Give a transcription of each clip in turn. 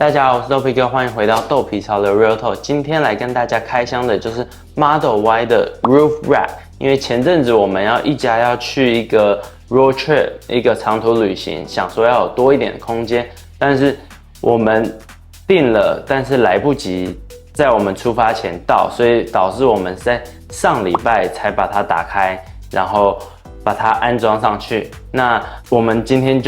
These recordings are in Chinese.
大家好，我是豆皮哥，欢迎回到豆皮潮流 Real Talk。今天来跟大家开箱的就是 Model Y 的 Roof Rack。因为前阵子我们一家要去一个 road trip， 一个长途旅行，想说要有多一点的空间，但是我们订了，但是来不及在我们出发前到，所以导致我们在上礼拜才把它打开，然后把它安装上去。那我们今天影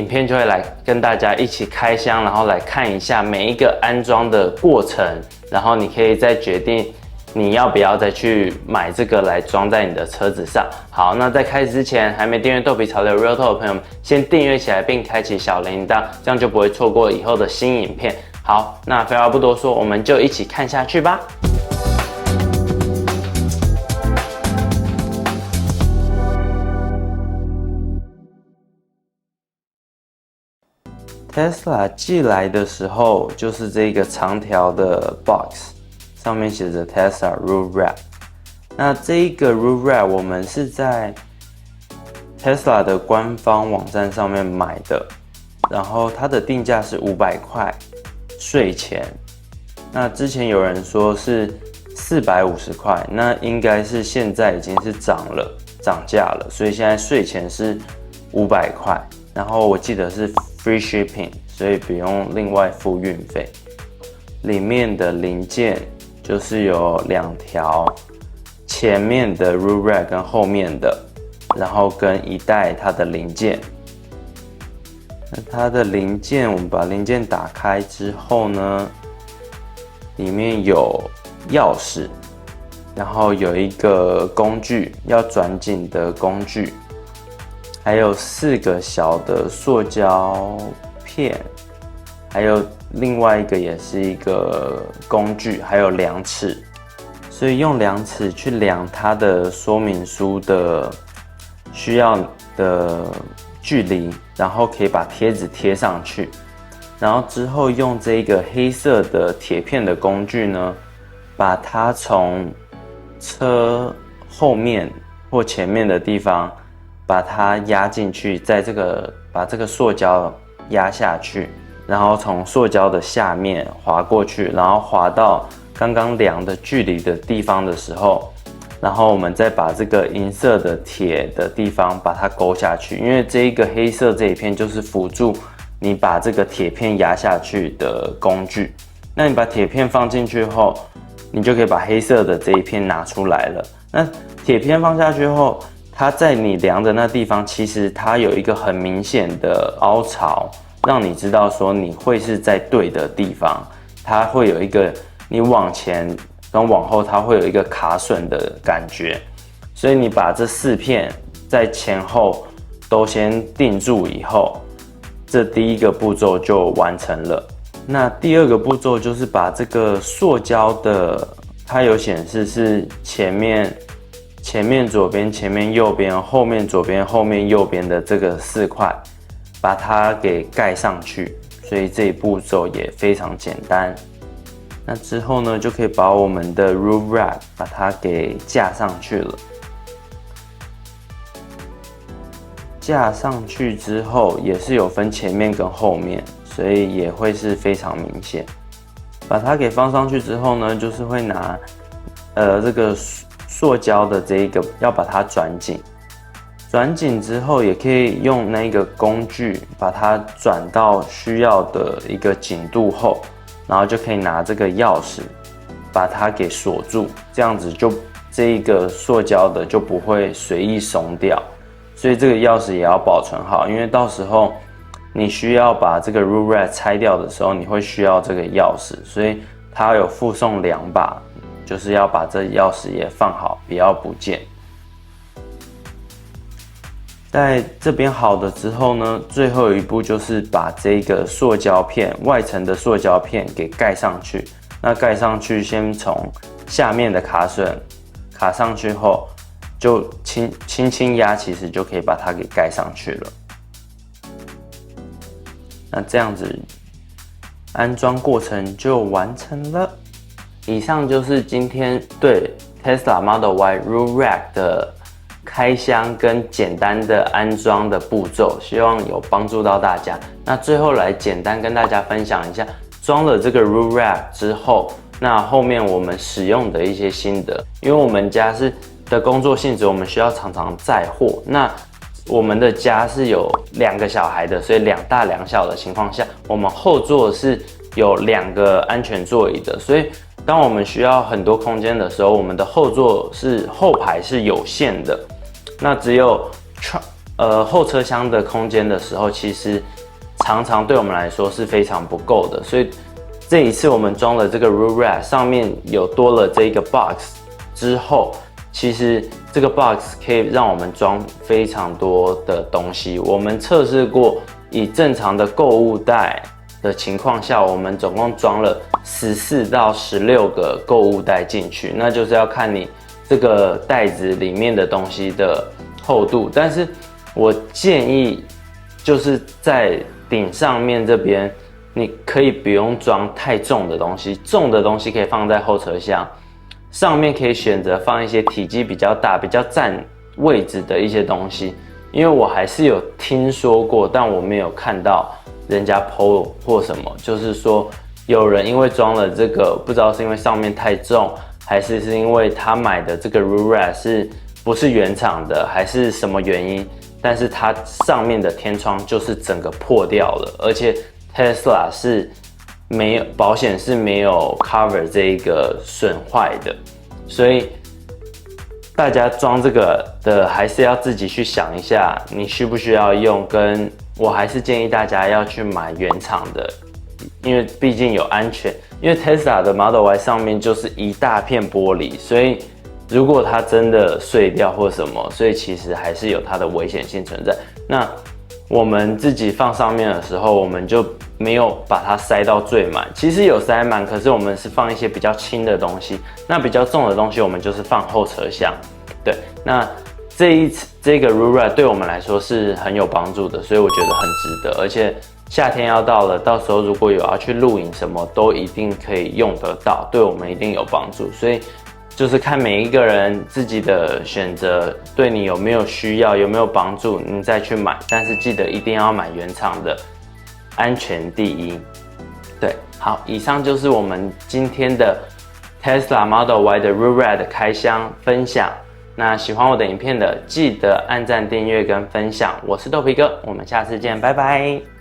片就会来跟大家一起开箱，然后来看一下每一个安装的过程，然后你可以再决定你要不要再去买这个来装在你的车子上。好，那在开始之前，还没订阅豆皮潮流 Real Talk 的朋友们，先订阅起来并开启小铃铛，这样就不会错过以后的新影片。好，那废话不多说，我们就一起看下去吧。Tesla 寄来的时候，就是这个长条的 box， 上面写着 Tesla Roof Rack。那这一个 Roof Rack 我们是在 Tesla 的官方网站上面买的，然后它的定价是500块税前。那之前有人说是450块，那应该是现在已经是涨价了，所以现在税前是500块。然后我记得是 free shipping， 所以不用另外付运费。里面的零件就是有2条，前面的 roof rack 跟后面的，然后跟一袋它的零件。那它的零件，我们把零件打开之后呢，里面有钥匙，然后有一个工具，要转紧的工具。还有4个小的塑胶片，还有另外一个也是一个工具，还有量尺，所以用量尺去量它的说明书的需要的距离，然后可以把贴纸贴上去，然后之后用这个黑色的铁片的工具呢，把它从车后面或前面的地方把它压进去，把这个塑胶压下去，然后从塑胶的下面滑过去，然后滑到刚刚量的距离的地方的时候，然后我们再把这个银色的铁的地方把它勾下去，因为这一个黑色这一片就是辅助你把这个铁片压下去的工具。那你把铁片放进去后，你就可以把黑色的这一片拿出来了。那铁片放下去后，它在你量的那地方，其实它有一个很明显的凹槽，让你知道说你会是在对的地方。它会有一个你往前跟往后，它会有一个卡榫的感觉。所以你把这4片在前后都先定住以后，这第一个步骤就完成了。那第二个步骤就是把这个塑胶的，它有显示是前面左边，前面右边，后面左边，后面右边的这个4块，把它给盖上去。所以这一步骤也非常简单。那之后呢，就可以把我们的 roof rack 把它给架上去了。架上去之后，也是有分前面跟后面，所以也会是非常明显。把它给放上去之后呢，就是会拿这个塑胶的这一个要把它转紧，转紧之后也可以用那个工具把它转到需要的一个紧度后，然后就可以拿这个钥匙把它给锁住，这样子就这一个塑胶的就不会随意松掉。所以这个钥匙也要保存好，因为到时候你需要把这个 roof rack 拆掉的时候，你会需要这个钥匙，所以它有附送2把。就是要把这钥匙也放好，不要不见。在这边好了之后呢，最后一步就是把这个塑胶片外层的塑胶片给盖上去。那盖上去，先从下面的卡榫卡上去后，就轻轻压，其实就可以把它给盖上去了。那这样子安装过程就完成了。以上就是今天对 Tesla Model Y Roof Rack 的开箱跟简单的安装的步骤，希望有帮助到大家。那最后来简单跟大家分享一下，装了这个 Roof Rack 之后，那后面我们使用的一些心得。因为我们家的工作性质，我们需要常常载货。那我们的家是有2个小孩的，所以2大2小的情况下，我们后座是有2个安全座椅的，所以当我们需要很多空间的时候，我们的后排是有限的。那只有后车厢的空间的时候，其实常常对我们来说是非常不够的。所以这一次我们装了这个 Roof Rack， 上面有多了这个 box 之后，其实这个 box 可以让我们装非常多的东西。我们测试过，以正常的购物袋的情况下，我们总共装了14到16个购物袋进去，那就是要看你这个袋子里面的东西的厚度。但是我建议就是在顶上面这边，你可以不用装太重的东西，重的东西可以放在后车厢，上面可以选择放一些体积比较大、比较占位置的一些东西。因为我还是有听说过，但我没有看到人家 po 或什么，就是说有人因为装了这个，不知道是因为上面太重，还是因为他买的这个 Roof Rack 不是原厂的，还是什么原因，但是它上面的天窗就是整个破掉了，而且 Tesla 是没有保险是没有 cover 这一个损坏的，所以大家装这个的还是要自己去想一下，你需不需要用，跟我还是建议大家要去买原厂的，因为毕竟有安全。因为 Tesla 的 Model Y 上面就是一大片玻璃，所以如果它真的碎掉或什么，所以其实还是有它的危险性存在。那我们自己放上面的时候，我们就没有把它塞到最满，其实有塞满，可是我们是放一些比较轻的东西，那比较重的东西我们就是放后车厢。对，那这个 Roof Rack 对我们来说是很有帮助的，所以我觉得很值得。而且夏天要到了，到时候如果有要去露营什么，都一定可以用得到，对我们一定有帮助。所以就是看每一个人自己的选择，对你有没有需要，有没有帮助，你再去买。但是记得一定要买原厂的，安全第一。对，好，以上就是我们今天的 Tesla Model Y 的 Roof Rack 的开箱分享。那喜欢我的影片的，记得按赞、订阅跟分享。我是豆皮哥，我们下次见，拜拜。